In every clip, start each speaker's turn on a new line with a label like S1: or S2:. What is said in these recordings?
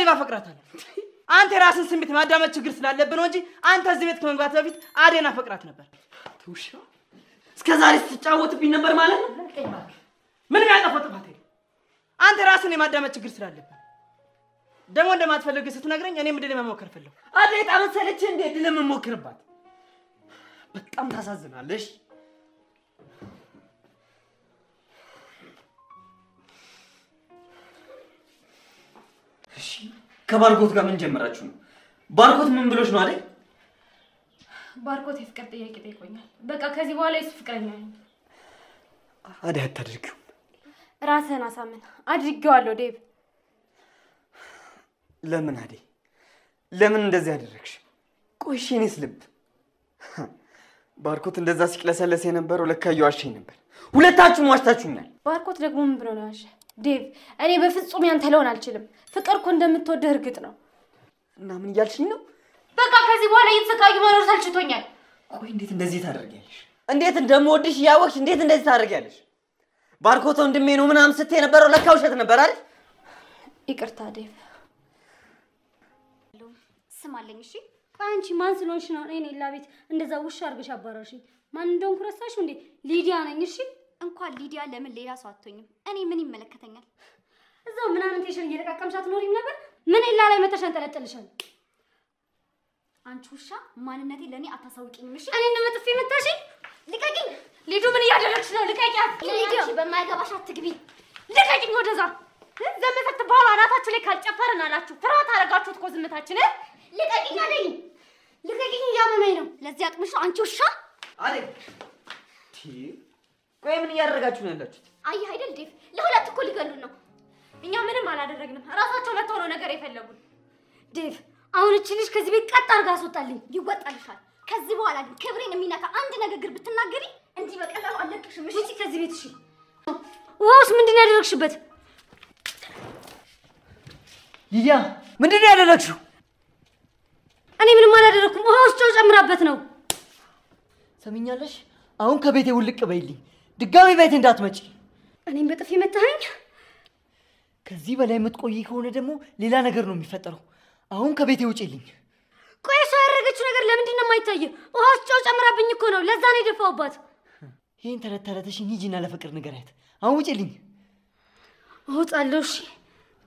S1: አዴን አፈቅራታለሁ አንተ ራስን ስሜት ማዳመጥ ችግር ስላለብህ ነው እንጂ አንተ እዚህ ቤት ከመግባት በፊት አዴን አፈቅራት ነበር
S2: ትውሻ እስከዛሬ ስትጫወትብኝ ነበር ማለት ነው
S1: ምን ያጠፋው ጥፋት የለም አንተ ራስን የማዳመጥ ችግር ስላለብህ ደሞ እንደማትፈልግ ስትነግረኝ እኔ ምንድን ነው መሞከር ፈለኩ
S2: አዴ ታመሰለች እንዴ ለመሞከርባት በጣም ታሳዝናለሽ እሺ ከባርኮት ጋር ምን ጀመራችሁ ነው ባርኮት ምን ብሎሽ ነው አይደል
S3: ባርኮት የፍቅር ጥያቄ ጠይቆኛል በቃ ከዚህ በኋላ እሱ ፍቅረኛ ነኝ
S2: አዴ አታድርጊው
S3: ራስህን አሳምን አድርጌዋለሁ ዴቭ
S2: ለምን አዴ ለምን እንደዚህ አደረግሽ ቆይሽ እኔስ ልብ ባርኮት እንደዛ ሲቅለሰለስ የነበረው ለካዩ አሽኝ ነበር ሁለታችሁም ዋሽታችሁኛል
S3: ባርኮት ደግሞ ምን ብሎ ነው ያሽ ዴቭ እኔ በፍጹም ያንተ ለውን አልችልም ፍቅር እኮ እንደምትወደው እርግጥ ነው
S2: እና ምን እያልሽኝ ነው
S3: በቃ ከዚህ በኋላ እየተሰቃዩ መኖር ሳልችቶኛል
S2: ቆይ እንዴት እንደዚህ ታደርጊያለሽ እንዴት እንደምወድሽ ያወቅሽ እንዴት እንደዚህ ታደርጊያለሽ ባርኮት ወንድሜ ነው ምናምን ስትይ ነበረው ለካ ውሸት ነበር አይደል
S3: ይቅርታ ዴቭ
S4: ስማለኝ እሺ
S3: አንቺ ማን ስለሆንሽ ነው እኔ ላቤት እንደዛ ውሻ አርገሽ አባራሽኝ ማን እንደሆንኩ ረሳሽው እንዴ ሊዲያ ነኝ እሺ
S4: እንኳን ሊዲያ ለምን ሌላ ሰው አትሆኝም እኔ ምን ይመለከተኛል
S3: እዛው ምናምን ቴሽን እየተቃቀምሻት ኖሪም ነበር ምን ኢላ ላይ መተሻን ተለጥልሻል
S4: አንቺ ውሻ ማንነቴ ለኔ አታሳውቂኝም እሺ
S3: እኔ ነው መጥፊ መታሽ
S4: ልቀቂኝ
S3: ሊዱ ምን ያደረግሽ ነው ልቀቂያት
S4: ሊዲያ በማይገባሽ አትግቢ
S3: ልቀቂኝ ወደዛ ዘመተት ባላ አናታችሁ ላይ ካልጨፈርን አላችሁ ፍራት አረጋችሁት እኮ ዝምታችን ልቀቂኝ አለኝ ልቀቂኝ ያመመኝ ነው
S4: ለዚህ አቅምሽ አንቺ ውሻ
S2: አዴ ቆይ ምን ያደርጋችሁ ነው ያላችሁት
S4: አይ አይደል ዴቭ ለሁለት እኮ ሊገሉን ነው
S3: እኛ ምንም አላደረግንም ራሳቸው መተው ነው ነገር የፈለጉን ዴቭ አሁን እቺ ልጅ ከዚህ ቤት ቀጥ አርጋ አስወጣልኝ
S4: ይወጣልሻል ከዚህ በኋላ ግን ክብሬን የሚነካ አንድ ንግግር ብትናገሪ እንዲህ በቀላሉ አለቅሽም እሺ
S3: ከዚህ ቤት እሺ ዋውስ ምንድነው ያደረግሽበት
S2: ሊዲያ ምንድነው ያደረግሽው
S3: እኔ ምንም አላደረኩም ውሃ ውስጥ ጨምራበት ነው
S2: ሰሚኛለሽ አሁን ከቤቴ ውልቅ በይልኝ ድጋሚ ቤቴ እንዳትመጪ
S3: እኔም በጥፊ መታኸኝ
S2: ከዚህ በላይ የምትቆይ ከሆነ ደግሞ ሌላ ነገር ነው የሚፈጠረው አሁን ከቤቴ ውጪልኝ
S3: ቆይ እሷ ያደረገችው ነገር ለምንድን ነው የማይታየው ውሃ ውስጥ ጨምራብኝ እኮ ነው ለዛ ነው የደፋውባት
S2: ይሄን ተረተረተሽኝ ሂጂና ለፍቅር ንገሪያት አሁን ውጪልኝ
S3: እወጣለሁ እሺ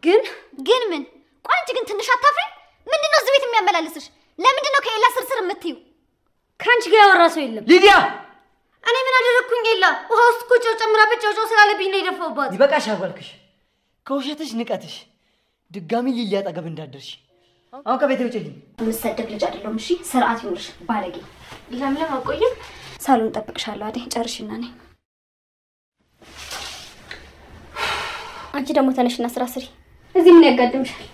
S4: ግን ምን ቆይ አንቺ ግን ትንሽ አታፍሪ ምንድነው እዚህ ቤት የሚያመላልስሽ ለምንድነው ከሌላ ስርስር የምትዩ
S3: ካንቺ ጋር ያወራ ሰው የለም
S2: ሊዲያ
S3: እኔ ምን አደረኩኝ ሌላ ውሃ ውስጥ እኮ ጨምራበት ጨው ስላለብኝ ነው የደፋውባት
S2: ይበቃሻል ባልክሽ ከውሸትሽ ንቀትሽ ድጋሚ ሊሊ አጠገብ እንዳደርሽ አሁን ከቤቴ ውጪልኝ
S4: የምትሰደብ ልጅ አይደለም እሺ ስርዓት ይኑርሽ ባለጌ
S3: ለምለም አቆይም ሳሎን ጠብቅሻለሁ አይደል ጨርሽና ነኝ አንቺ ደግሞ ተነሽና ስራ ስሪ እዚህ ምን ያጋድምሻል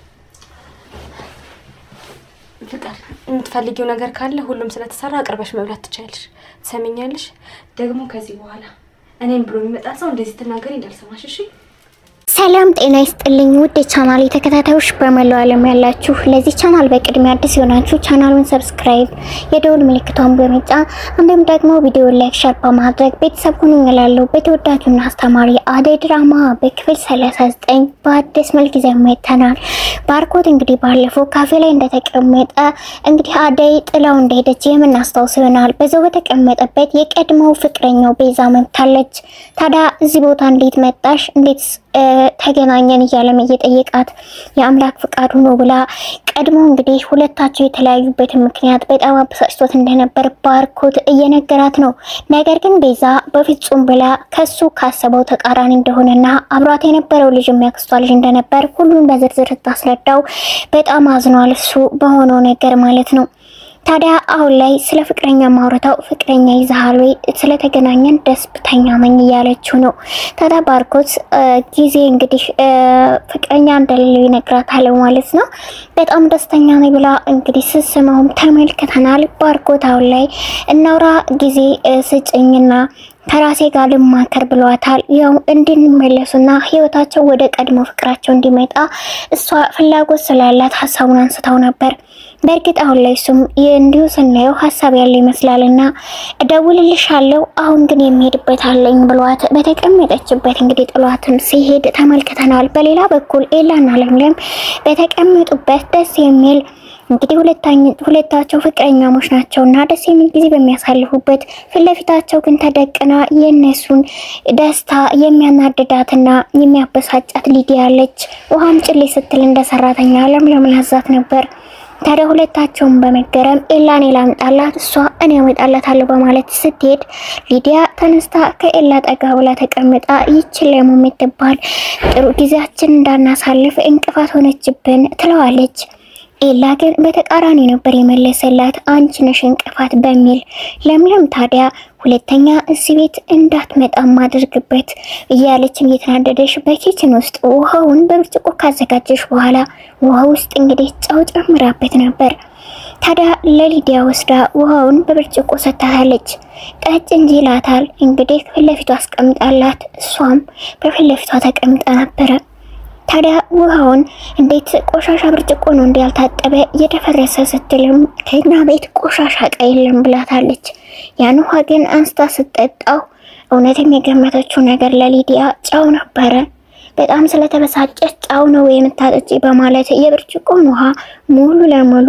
S3: ፍቅር የምትፈልጊው ነገር ካለ ሁሉም ስለተሰራ አቅርበሽ መብላት ትችያለሽ ሰሚኛለሽ ደግሞ ከዚህ በኋላ እኔን ብሎ የሚመጣ ሰው እንደዚህ ተናገሪ እንዳልሰማሽ እሺ
S5: ሰላም ጤና ይስጥልኝ ውድ ቻናሌ ተከታታዮች በመላው ዓለም ያላችሁ ለዚህ ቻናል በቅድሚያ አዲስ የሆናችሁ ቻናሉን ሰብስክራይብ የደወል ምልክቱን በመጫን እንዲሁም ደግሞ ቪዲዮ ላይክ ሼር በማድረግ ቤተሰብ ሁኑ እላለሁ በተወዳጁና አስተማሪ አደይ ድራማ በክፍል 39 በአዲስ መልክ ይዘን መጥተናል ባርኮት እንግዲህ ባለፈው ካፌ ላይ እንደተቀመጠ እንግዲህ አደይ ጥላው እንደሄደች የምናስታውስ ይሆናል በዛው በተቀመጠበት የቀድሞው ፍቅረኛው ቤዛ መጥታለች ታዲያ እዚህ ቦታ እንዴት መጣሽ እንዴት ተገናኘን እያለም እየጠየቃት የአምላክ ፍቃዱ ነው ብላ ቀድሞ እንግዲህ ሁለታቸው የተለያዩበት ምክንያት በጣም አበሳጭቶት እንደነበር ባርኮት እየነገራት ነው ነገር ግን ቤዛ በፍጹም ብላ ከሱ ካሰበው ተቃራኒ እንደሆነና አብሯት የነበረው ልጅ የሚያክስቷ ልጅ እንደነበር ሁሉን በዝርዝር ታስረዳው በጣም አዝኗል እሱ በሆነው ነገር ማለት ነው ታዲያ አሁን ላይ ስለ ፍቅረኛ ማውራታው ፍቅረኛ ይዛሃሉ ስለተገናኘን ደስብተኛ ነኝ ያለችው ነው ታዲያ ባርኮት ጊዜ እንግዲህ ፍቅረኛ እንደሌለው ይነግራታል ማለት ነው በጣም ደስተኛ ነኝ ብላ እንግዲህ ስስማውም ተመልክተናል ባርኮት አሁን ላይ እናውራ ጊዜ ስጭኝና ከራሴ ጋር ልማከር ብሏታል ያው እንድንመለሱና ህይወታቸው ወደ ቀድሞ ፍቅራቸው እንዲመጣ እሷ ፍላጎት ስላላት ሐሳቡን አንስተው ነበር በእርግጥ አሁን ላይ እሱም እንዲሁ ስናየው ሀሳብ ያለ ይመስላልና እደውልልሻለሁ አሁን ግን የሚሄድበት አለኝ ብሏት በተቀመጠችበት እንግዲህ ጥሏትን ሲሄድ ተመልክተናል። በሌላ በኩል ኤላና ለምለም በተቀመጡበት ደስ የሚል እንግዲህ ሁለታቸው ፍቅረኛሞች ናቸውና ደስ የሚል ጊዜ በሚያሳልፉበት ፍለፊታቸው ግን ተደቅና የነሱን ደስታ የሚያናድዳትና የሚያበሳጫት ሊዲያ አለች። ውሃም ጭሌ ስትል እንደ ሰራተኛ ለምለም ላዛት ነበር። ታዲያ ሁለታቸውን በመገረም ኤላን ላምጣላት እሷ እኔ አመጣላታለሁ በማለት ስትሄድ ሊዲያ ተነስታ ከኤላ ጠጋ ብላ ተቀምጣ ይችላል የምትባል ጥሩ ጊዜያችን እንዳናሳልፍ እንቅፋት ሆነችብን ትለዋለች። ኤላ ግን በተቃራኒ ነበር የመለሰላት አንቺ ነሽ እንቅፋት በሚል። ለምለም ታዲያ ሁለተኛ እዚህ ቤት እንዳትመጣ ማድርግበት እያለችም እየተናደደሽ በኪችን ውስጥ ውሃውን በብርጭቆ ካዘጋጀሽ በኋላ ውሃ ውስጥ እንግዲህ ጨው ጨምራበት ነበር። ታዲያ ለሊዲያ ወስዳ ውሃውን በብርጭቆ ሰጥታለች። ጠጭ እንጂ ይላታል። እንግዲህ ፊትለፊቷ አስቀምጣላት እሷም በፊትለፊቷ ተቀምጣ ነበር። ታዲያ ውሃውን እንዴት ቆሻሻ ብርጭቆ ነው እንዴ ያልታጠበ እየተፈረሰ ስትልም ከኛ ቤት ቆሻሻ ቀይልም ብላታለች። ያን ውሃ ግን አንስታ ስትጠጣው እውነትም የገመተችው ነገር ለሊዲያ ጫው ነበረ። በጣም ስለተበሳጨች ጫው ነው የምታጠጪ በማለት የብርጭቆን ውሃ ሙሉ ለሙሉ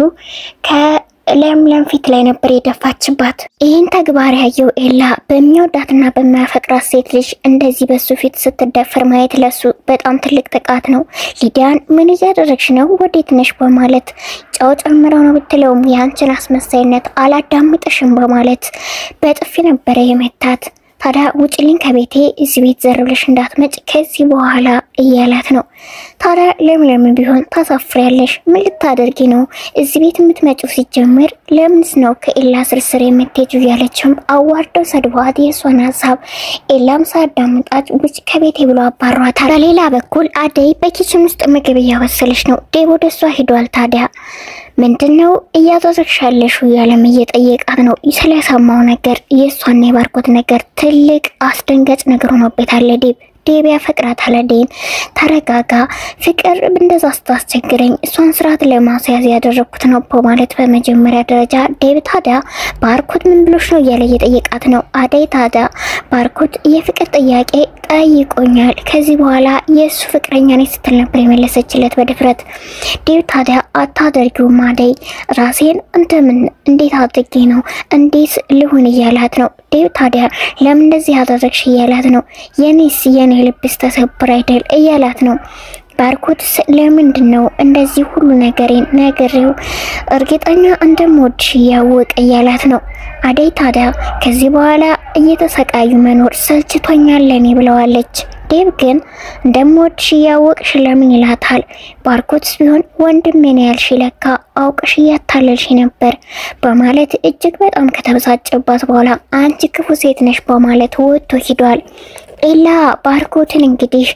S5: ለምለም ፊት ላይ ነበር የደፋችባት። ይህን ተግባር ያየው ኤላ በሚወዳትና በማያፈቅራት ሴት ልጅ እንደዚህ በሱ ፊት ስትደፈር ማየት ለሱ በጣም ትልቅ ጥቃት ነው። ሊዲያን ምን እያደረግሽ ነው ወዴት ነሽ በማለት ጫው ጨምረው ነው ብትለውም ያንቺን አስመሳይነት አላዳምጥሽም በማለት በጥፊ ነበረ የመታት። ታዲያ ውጭልኝ ከቤቴ እዚህ ቤት ዘርብለሽ እንዳትመጭ ከዚህ በኋላ እያላት ነው። ታዲያ ለምለም ቢሆን ታሳፍሪያለሽ ምን ልታደርጊ ነው እዚህ ቤት የምትመጪው ሲጀምር ለምንስ ነው ከኤላ ስርስር የምትሄጂው ያለችም አዋርደው ሰድቧት የሷን ሀሳብ ኤላም ሳዳምጣት ውጭ ከቤቴ ብሎ አባሯታል። በሌላ በኩል አደይ በኪችን ውስጥ ምግብ እያበሰለች ነው። ዴብ ወደ እሷ ሄዷል። ታዲያ ምንድነው እያዘዘክሻለሽ ያለም እየጠየቃት ነው። ስለሰማው ነገር የሷና የባርኮት ነገር ትልቅ አስደንጋጭ ነገር ሆኖበታል። ዴብ ያፈቅራታል። አደይን ተረጋጋ ፍቅር እንደዛ ስታስቸግረኝ እሷን ስርዓት ለማስያዝ ያደረኩት ነው በማለት በመጀመሪያ ደረጃ ዴብ ታዲያ ባርኮት ምን ብሎሽ ነው እያለ እየጠየቃት ነው። አደይ ታዲያ ባርኮት የፍቅር ጥያቄ ጠይቆኛል ከዚህ በኋላ የሱ ፍቅረኛ ነኝ ስትል ነበር የመለሰችለት በድፍረት። ዴብ ታዲያ አታደርጊውም አደይ ራሴን እንዴት አድርጌ ነው እንዴት ልሁን እያላት ነው። ዴብ ታዲያ ለምን እንደዚህ አደረግሽ እያላት ነው። የኔ ልብስ ተሰብር አይደል እያላት ነው። ባርኮት ለምንድነው እንደዚህ ሁሉ ነገሬን ነገሬው እርግጠኛ እንደምወድሽ ያወቀ እያላት ነው። አደይ ታዲያ ከዚህ በኋላ እየተሰቃዩ መኖር ሰልችቶኛል ለኔ ብለዋለች። ዴብ ግን እንደምወድሽ ያወቅሽ ለምን ይላታል። ባርኮትስ ቢሆን ወንድሜ ነው ያልሽ ለካ አውቅሽ እያታለልሽ ነበር በማለት እጅግ በጣም ከተበሳጨባት በኋላ አንቺ ክፉ ሴት ነሽ በማለት ወጥቶ ሄዷል። ኤላ ባርኮትን እንግዲህ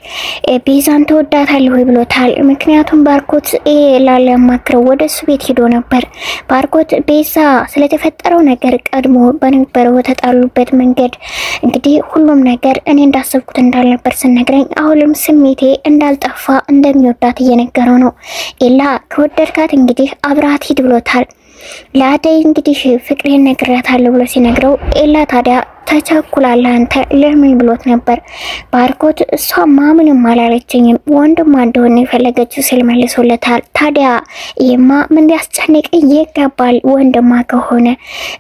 S5: ቤዛን ተወዳታለሁ ብሎታል። ምክንያቱም ባርኮት ኤላ ለማክረው ወደሱ ቤት ሄዶ ነበር። ባርኮት ቤዛ ስለተፈጠረው ነገር ቀድሞ በነበረው ተጣሉበት መንገድ እንግዲህ ሁሉም ነገር እኔ እንዳሰብኩት እንዳልነበር ስነግረኝ አሁንም ስሜቴ እንዳልጠፋ እንደሚወዳት እየነገረው ነው። ኤላ ከወደድካት እንግዲህ አብራት ሂድ ብሎታል። ለአደይ እንግዲህ ፍቅሬን ነግሬያታለሁ ብሎ ሲነግረው ኤላ ታዲያ ተቸኩላለ አንተ ለምን ብሎት ነበር። ባርኮት እሷማ ምንም አላለችኝም ወንድሟ እንደሆነ የፈለገችው ሲል መልሶለታል። ታዲያ ይሄማ ምን ያስጨንቅ ይገባል ወንድሟ ከሆነ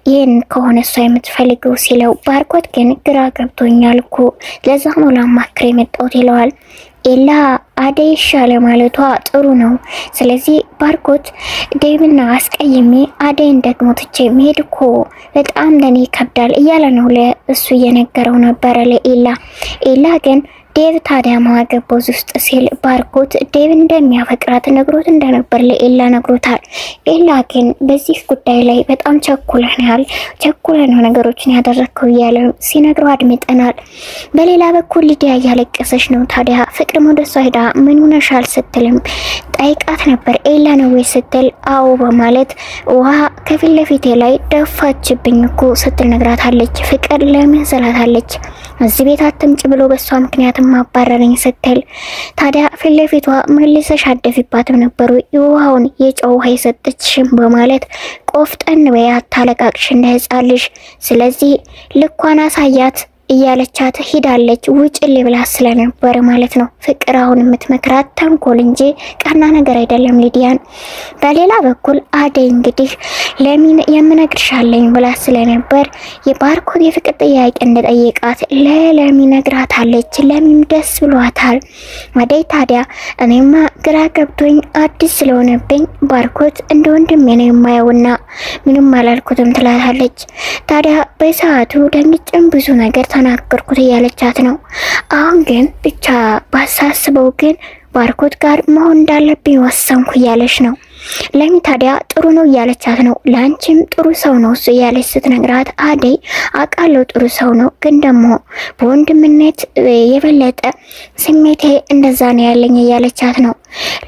S5: ይሄን ከሆነ እሷ የምትፈልገው ሲለው ባርኮት ግን ግራ ገብቶኛል እኮ ለዛ ነው ላማክር የመጣሁት ይለዋል። ኤላ አደይ ሻለ ማለቷ ጥሩ ነው። ስለዚህ ባርኮት ዴብና አስቀይሜ አደይን ደግሞ ትቼ መሄድ እኮ በጣም ለኔ ይከብዳል እያለ ነው ለእሱ እየነገረው ነበር ለኤላ። ኤላ ግን ዴብ ታዲያ ማገባው ውስጥ ሲል ባርኮት ዴብ እንደሚያፈቅራት ነግሮት እንደነበር ለኤላ ነግሮታል። ኤላ ግን በዚህ ጉዳይ ላይ በጣም ቸኩለናል ነገሮችን ያደረከው እያለ ሲነግረው አድምጠናል። በሌላ በኩል ሊዲያ እያለቀሰች ነው። ታዲያ ፍቅር ወደሷ ሄዳ ምን ሆነሻል ስትልም ጠይቃት ነበር። ኤላ ነው ወይ ስትል አዎ በማለት ውሃ ከፊት ለፊቴ ላይ ደፋችብኝ እኮ ስትል ነግራታለች። ፍቅር ለምን ስላታለች እዚህ ቤት አትምጭ ብሎ በሷ ምክንያት አልፈልግም አባረረኝ ስትል ታዲያ ፊት ለፊቷ መልሰሽ አደፊባትም ነበሩ የውሃውን የጨው ውሃ የሰጠችሽም በማለት ቆፍጠን በይ አታለቃቅሽ እንደ ሕፃን ልጅ ስለዚህ ልኳን አሳያት እያለቻት ሄዳለች ውጭልኝ ብላ ስለነበር ማለት ነው። ፍቅር አሁን የምትመክራት ተንኮል እንጂ ቀና ነገር አይደለም ሊዲያን። በሌላ በኩል አደይ እንግዲህ ለምን የምነግርሻለኝ ብላ ስለነበር የባርኮት የፍቅር ጥያቄ እንደጠየቃት ለለሚ ነግራታለች። ለሚም ደስ ብሏታል። አደይ ታዲያ እኔማ ግራ ገብቶኝ አዲስ ስለሆነብኝ ባርኮት እንደ ወንድሜ ነው የማየውና ምንም አላልኩትም ትላታለች። ታዲያ በሰዓቱ ደንግጬም ብዙ ነገር ተናገርኩት እያለቻት ነው። አሁን ግን ብቻ ባሳስበው ግን ባርኮት ጋር መሆን እንዳለብኝ ወሰንኩ እያለች ነው። ለሚ ታዲያ ጥሩ ነው እያለቻት ነው። ላንቺም ጥሩ ሰው ነው እሱ እያለች ስትነግራት አደይ አቃለው ጥሩ ሰው ነው ግን ደግሞ በወንድምነት የበለጠ ስሜቴ እንደዛ ነው ያለኝ እያለቻት ነው።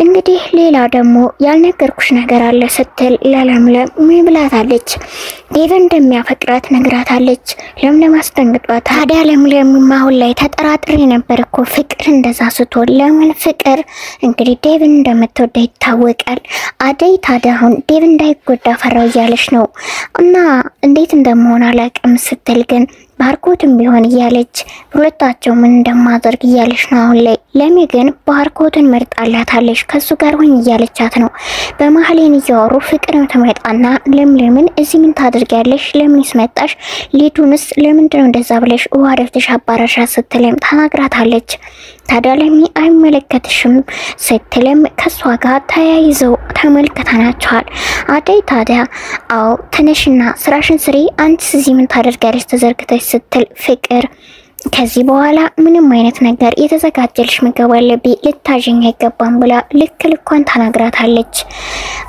S5: እንግዲህ ሌላ ደግሞ ያልነገርኩሽ ነገር አለ ስትል ለለምለም ብላታለች። ዴቭን እንደሚያፈቅራት ነግራታለች። ለምለም አስደንግጧታል። ታዲያ ለምለም አሁን ላይ ተጠራጥሬ ነበር እኮ ፍቅር እንደዛ ስትሆን ለምን ፍቅር እንግዲህ ዴቭን እንደምትወደ ይታወቃል። አደይ ታዲያ አሁን ዴቭ እንዳይጎዳ ፈራው እያለች ነው እና እንዴት እንደመሆን አላውቅም ስትል ግን ባርኮትም ቢሆን እያለች ሁለታቸው ምን እንደማደርግ እያለች ነው። አሁን ላይ ለሚ ግን ባርኮትን መርጣላታለች ከሱ ጋር ሆኝ እያለቻት ነው። በመሐሌን እያወሩ ፍቅርን ተመጣና ለምለምን እዚህ ምን ታደርጊያለሽ ለምን ስመጣሽ ሊዱንስ ለምንድነው እንደዛ ብለሽ ውሃ ደፍተሽ አባራሻ ስትልም ተናግራታለች። ታዲያ ለሚ አይመለከትሽም ስትልም ከሷ ጋር ተያይዘው ተመልክተናቸዋል። አደይ ታዲያ አው ተነሽና ስራሽን ስሪ አንቺ እዚህ ምን ታደርጊያለሽ ተዘርግተሽ ስትል ፍቅር ከዚህ በኋላ ምንም አይነት ነገር የተዘጋጀልሽ ምግብ አለብኝ ልታዥኝ አይገባም ብላ ልክ ልኳን ተናግራታለች።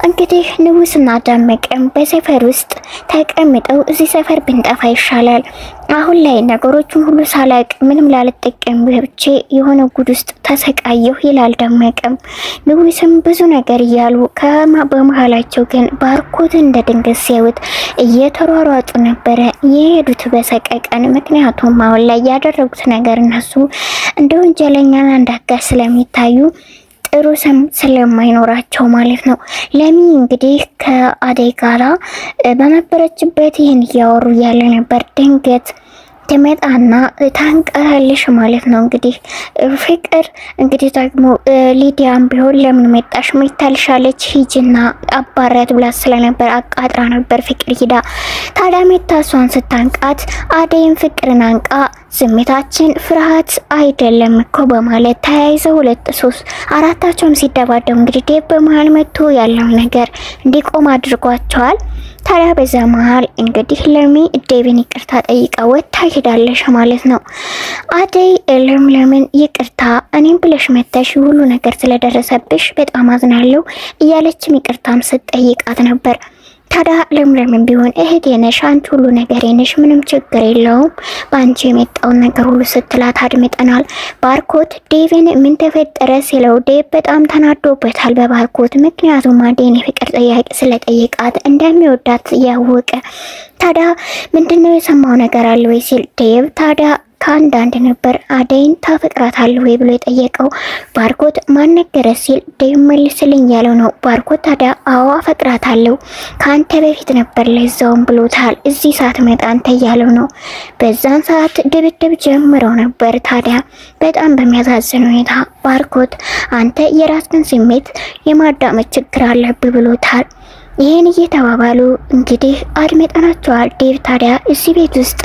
S5: እንግዲህ ንጉስና ደመቀም በሰፈር ውስጥ ተቀምጠው እዚህ ሰፈር ብንጠፋ ይሻላል አሁን ላይ ነገሮችን ሁሉ ሳላቅ ምንም ላልጠቀም ብቻ የሆነ ጉድ ውስጥ ተሰቃየሁ ይላል ደመቀም። ንጉስም ብዙ ነገር እያሉ በመሃላቸው ግን ባርኮት እንደ ድንገት ሲያዩት እየተሯሯጡ ነበረ የሄዱት በሰቀቀን። ምክንያቱም አሁን ላይ ያደረጉት ነገር እነሱ እንደ ወንጀለኛና እንዳጋሽ ስለሚታዩ ጥሩ ስም ስለማይኖራቸው ማለት ነው። ለሚ እንግዲህ ከአደይ ጋራ በነበረችበት ይሄን ያወሩ ያለ ነበር። ድንገት ተመጣና ታንቀራለሽ ማለት ነው። እንግዲህ ፍቅር እንግዲህ ደግሞ ሊዲያም ቢሆን ለምን መጣሽ ምታልሻለች ሂጅና አባራት ብላ ስለነበር አቃጥራ ነበር ፍቅር ሂዳ። ታዲያ መታሷን ስታንቃት አደይን ፍቅርን አንቃ ስሜታችን ፍርሃት አይደለም እኮ በማለት ተያይዘው 2-3-4ታቸውም ሲደባደቡ እንግዲህ ዴቭ በመሃል መጥቶ ያለው ነገር እንዲቆም አድርጓቸዋል። ታዲያ በዛ መሃል እንግዲህ ለሚ ዴቭን ይቅርታ ጠይቃ ወጣ ሄዳለሽ ማለት ነው። አደይ ለምን ይቅርታ እኔም ብለሽ መተሽ ሁሉ ነገር ስለደረሰብሽ በጣም አዝናለሁ እያለችም ይቅርታም ስትጠይቃት ነበር። ታዲያ ለምለም ቢሆን እህቴ ነሽ አንቺ ሁሉ ነገር ነሽ ምንም ችግር የለውም ባንቺ የመጣውን ነገር ሁሉ ስትላት አድምጠናል። ባርኮት ዴቭን ምን ተፈጠረ ሲለው ዴቭ በጣም ተናዶበታል በባርኮት ምክንያቱም አደይን የፍቅር ጥያቄ ስለጠየቃት እንደሚወዳት ያወቀ። ታዲያ ምንድነው የሰማው ነገር አለ ወይ ሲል ዴቭ ታዲያ ካንዳንድ ነበር አደይን ታፈቅራታለህ ወይ ብሎ የጠየቀው። ባርኮት ማን ነገረ ሲል ዴቭ መልስልኝ ያለው ነው። ባርኮት ታዲያ አዎ አፈቅራታለሁ ካንተ በፊት ነበር ለዛውም ብሎታል እዚህ ሰዓት መጣ አንተ ያለው ነው። በዛን ሰዓት ድብድብ ጀምረው ነበር። ታዲያ በጣም በሚያሳዝን ሁኔታ ባርኮት አንተ የራስህን ስሜት የማዳመጥ ችግር አለብህ ብሎታል። ይሄን እየተባባሉ እንግዲህ አድመጣናቸዋል። ዴቭ ታዲያ እዚህ ቤት ውስጥ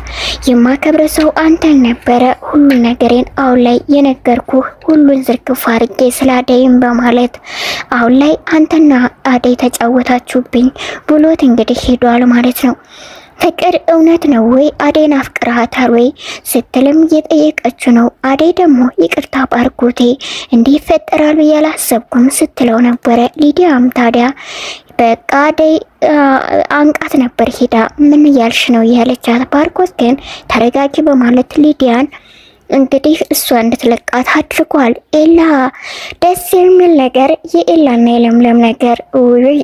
S5: የማከብረ ሰው አንተን ነበረ ሁሉ ነገሬን አሁን ላይ የነገርኩ ሁሉን ዝርግፍ አድርጌ ስላደይም በማለት አሁን ላይ አንተና አደይ ተጫወታችሁብኝ ብሎት እንግዲህ ሄዷል ማለት ነው። ፍቅር እውነት ነው ወይ አደይን አፍቅራታል ወይ ስትልም እየጠየቀችው ነው። አደይ ደግሞ ይቅርታ ባርኮቴ እንዲህ ይፈጠራል ብዬ አላሰብኩም ስትለው ነበረ። ሊዲያም ታዲያ በቃ አደይ አንቃት ነበር ሄዳ ምን ያልሽ ነው ያለቻት። ባርኮት ግን ተረጋጊ በማለት ሊዲያን እንግዲህ እሷ እንድትለቃት አድርጓል። ኤላ ደስ የሚል ነገር የኤላና የለምለም ነገር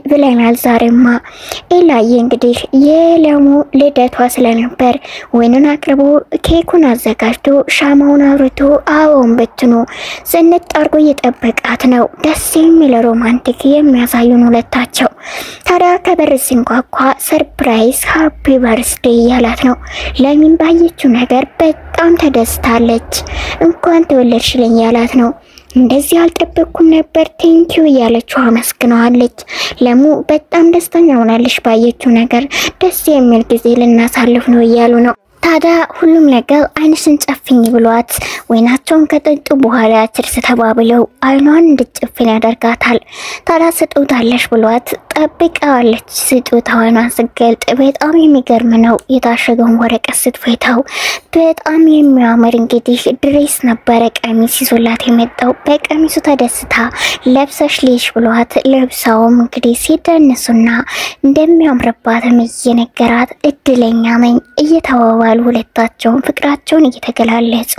S5: ብለናል። ዛሬማ ኤላዬ እንግዲህ የለሙ ልደቷ ስለነበር ወይኑን አቅርቦ ኬኩን አዘጋጅቶ ሻማውን አብርቶ አበባውን በትኖ ዝንጥ አድርጎ እየጠበቃት ነው። ደስ የሚል ሮማንቲክ የሚያሳዩን ሁለታቸው። ታዲያ ከበር ሲንኳኳ ሰርፕራይዝ ሃፒ በርዝዴይ እያላት ነው። ለሚን ባየችው ነገር በጣም ተደስታለች። እንኳን ተወለድሽልኝ ያላት ነው። እንደዚህ አልጠበቅኩም ነበር ቴንኪዩ እያለችው አመስግነዋለች። ለሙ በጣም ደስተኛ ሆናለች ባየችው ነገር። ደስ የሚል ጊዜ ልናሳልፍ ነው እያሉ ነው። ታዲያ ሁሉም ነገር አይንሽን ጨፍኝ ብሏት ወይናቸውን ከጠጡ በኋላ ችርስ ተባብለው አይኗን እንድትጨፍን ያደርጋታል። ታዲያ ስጦታለሽ ብሏት ጠብቀዋለች። ስጦታዋን ስገልጥ በጣም የሚገርም ነው። የታሸገውን ወረቀት ስትፈታው በጣም የሚያምር እንግዲህ ድሬስ ነበረ ቀሚስ ይዞላት የመጣው። በቀሚሱ ተደስታ ለብሰሽ ልሽ ብሏት ለብሳውም እንግዲህ ሲደንሱና እንደሚያምርባትም እየነገራት እድለኛ ነኝ እየተዋዋሉ ሁለታቸውን ፍቅራቸውን እየተገላለጹ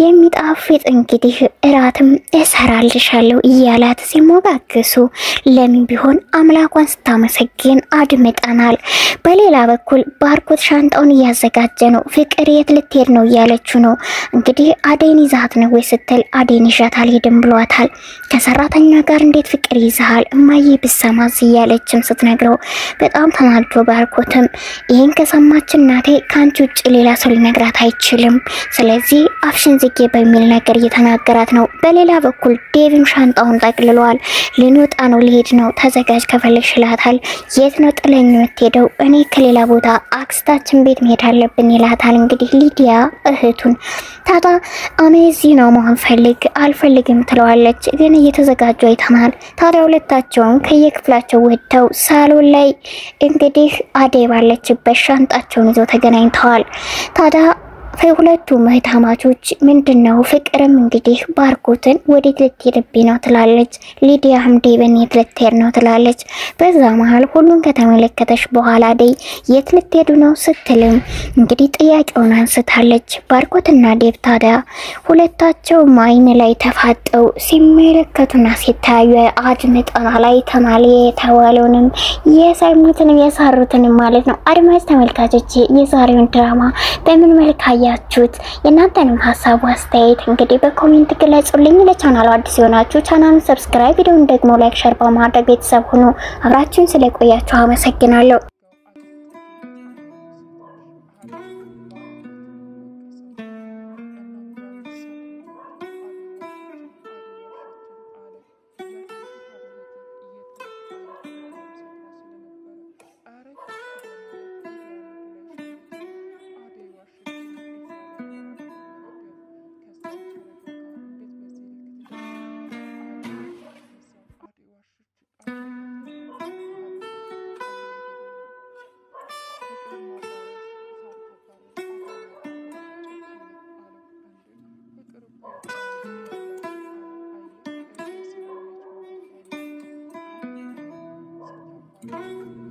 S5: የሚጣፍጥ እንግዲህ እራትም እሰራልሻለሁ እያላት ሲሞጋገሱ ለምን ቢሆን አምላኳን ስታመሰግን አድምጠናል። በሌላ በኩል ባርኮት ሻንጣውን እያዘጋጀ ነው። ፍቅር የት ልትሄድ ነው እያለችው ነው። እንግዲህ አዴን ይዛት ነው ወይ ስትል አዴን ይዣት አልሄድም ብሏታል። ከሰራተኛ ጋር እንዴት ፍቅር ይዛሃል እማዬ ብሰማዝ እያለችም ስትነግረው በጣም ተናዶ ባርኮትም ይህን ከሰማች እናቴ ካንቺ ውጭ ሌላ ሰው ሊነግራት አይችልም፣ ስለዚህ አፍሽን ዝጌ በሚል ነገር እየተናገራት ነው። በሌላ በኩል ዴቭም ሻንጣውን ጠቅልሏል። ልንወጣ ነው ሊሄድ ነው ተዘጋጅ ከፈለግሽ ይላታል። የት ነው ጥለኝ የምትሄደው? እኔ ከሌላ ቦታ አክስታችን ቤት መሄድ አለብን ይላታል። እንግዲህ ሊዲያ እህቱን ታታ እኔ እዚህ ነው መሆን አልፈልግም ትለዋለች። ግን እየተዘጋጁ አይተናል። ታዲያ ሁለታቸውም ከየክፍላቸው ወጥተው ሳሎን ላይ እንግዲህ አደይ ባለችበት ሻንጣቸውን ይዘው ተገናኝተዋል። ታዲያ ሁለቱ እህትማማቾች ምንድነው ፍቅርም እንግዲህ ባርኮትን ወዴት ልትሄድብኝ ነው ትላለች። ሊዲያም ዴቭን የት ልትሄድ ነው ትላለች። በዛ መሀል ሁሉን ከተመለከተች በኋላ አደይ የት ልትሄዱ ነው ስትልም እንግዲህ ጥያቄውን አንስታለች። ባርኮትና ዴቭ ታዲያ ሁለታቸው አይን ላይ ተፋጠው ሲመለከቱና ሲታዩ አድምጠና ላይ ተማለ የተባለውንም የሰሙትንም የሰሩትንም ማለት ነው። አድማጭ ተመልካቾች የዛሬውን ድራማ በምን መልክ ያችሁት? የናንተንም ሐሳብ አስተያየት እንግዲህ በኮሜንት ግለጹልኝ። ለቻናሉ አዲስ የሆናችሁ ቻናሉን ሰብስክራይብ፣ ቪዲዮውን ደግሞ ላይክ፣ ሼር በማድረግ ቤተሰብ ሁኑ። አብራችሁን ስለቆያችሁ አመሰግናለሁ።
S6: Thank you.